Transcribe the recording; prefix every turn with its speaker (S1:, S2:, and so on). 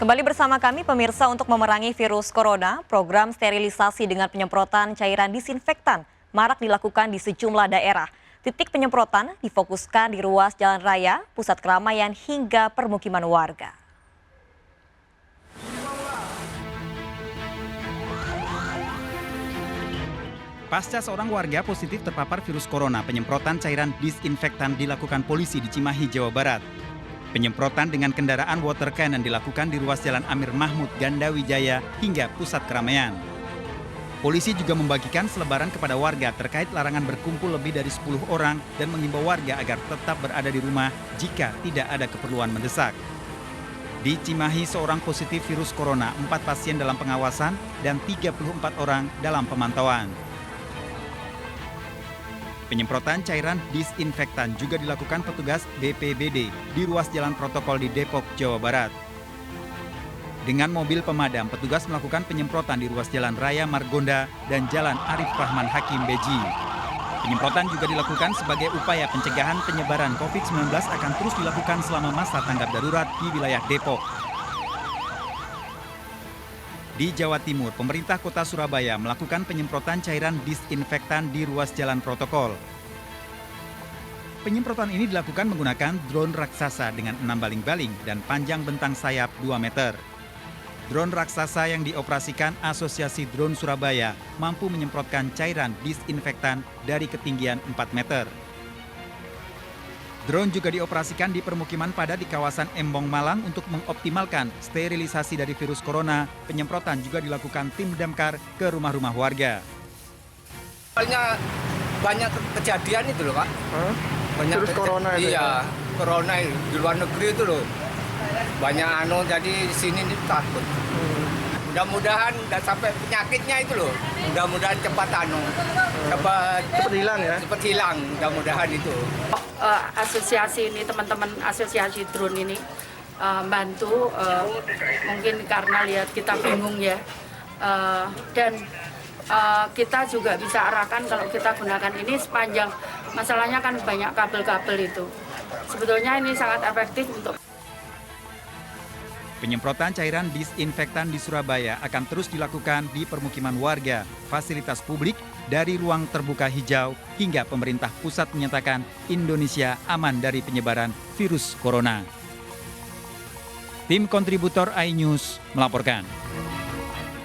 S1: Kembali bersama kami pemirsa untuk memerangi virus corona, program sterilisasi dengan penyemprotan cairan disinfektan marak dilakukan di sejumlah daerah. Titik penyemprotan difokuskan di ruas jalan raya, pusat keramaian hingga permukiman warga.
S2: Pasca seorang warga positif terpapar virus corona, penyemprotan cairan disinfektan dilakukan polisi di Cimahi, Jawa Barat. Penyemprotan dengan kendaraan water cannon dilakukan di ruas Jalan Amir Mahmud, Gandawijaya hingga pusat keramaian. Polisi juga membagikan selebaran kepada warga terkait larangan berkumpul lebih dari 10 orang dan mengimbau warga agar tetap berada di rumah jika tidak ada keperluan mendesak. Di Cimahi, seorang positif virus corona, 4 pasien dalam pengawasan dan 34 orang dalam pemantauan. Penyemprotan cairan disinfektan juga dilakukan petugas BPBD di ruas jalan protokol di Depok, Jawa Barat. Dengan mobil pemadam, petugas melakukan penyemprotan di ruas Jalan Raya Margonda dan Jalan Arif Rahman Hakim Beji. Penyemprotan juga dilakukan sebagai upaya pencegahan penyebaran COVID-19 akan terus dilakukan selama masa tanggap darurat di wilayah Depok. Di Jawa Timur, pemerintah kota Surabaya melakukan penyemprotan cairan disinfektan di ruas jalan protokol. Penyemprotan ini dilakukan menggunakan drone raksasa dengan 6 baling-baling dan panjang bentang sayap 2 meter. Drone raksasa yang dioperasikan Asosiasi Drone Surabaya mampu menyemprotkan cairan disinfektan dari ketinggian 4 meter. Drone juga dioperasikan di permukiman padat di kawasan Embong, Malang untuk mengoptimalkan sterilisasi dari virus corona. Penyemprotan juga dilakukan tim damkar ke rumah-rumah warga.
S3: Banyak kejadian itu loh, Pak. Banyak
S4: virus corona itu.
S3: Iya, corona di luar negeri itu loh. Banyak jadi di sini takut. Mudah-mudahan nggak sampai penyakitnya itu loh. Mudah-mudahan cepat
S4: hilang ya.
S3: Cepat hilang, mudah-mudahan itu.
S5: Asosiasi ini, teman-teman asosiasi drone ini bantu mungkin karena lihat kita bingung ya, dan kita juga bisa arahkan kalau kita gunakan ini sepanjang, masalahnya kan banyak kabel-kabel itu. Sebetulnya ini sangat efektif untuk
S2: Penyemprotan cairan disinfektan di Surabaya akan terus dilakukan di permukiman warga, fasilitas publik, dari ruang terbuka hijau hingga pemerintah pusat menyatakan Indonesia aman dari penyebaran virus corona. Tim kontributor iNews melaporkan.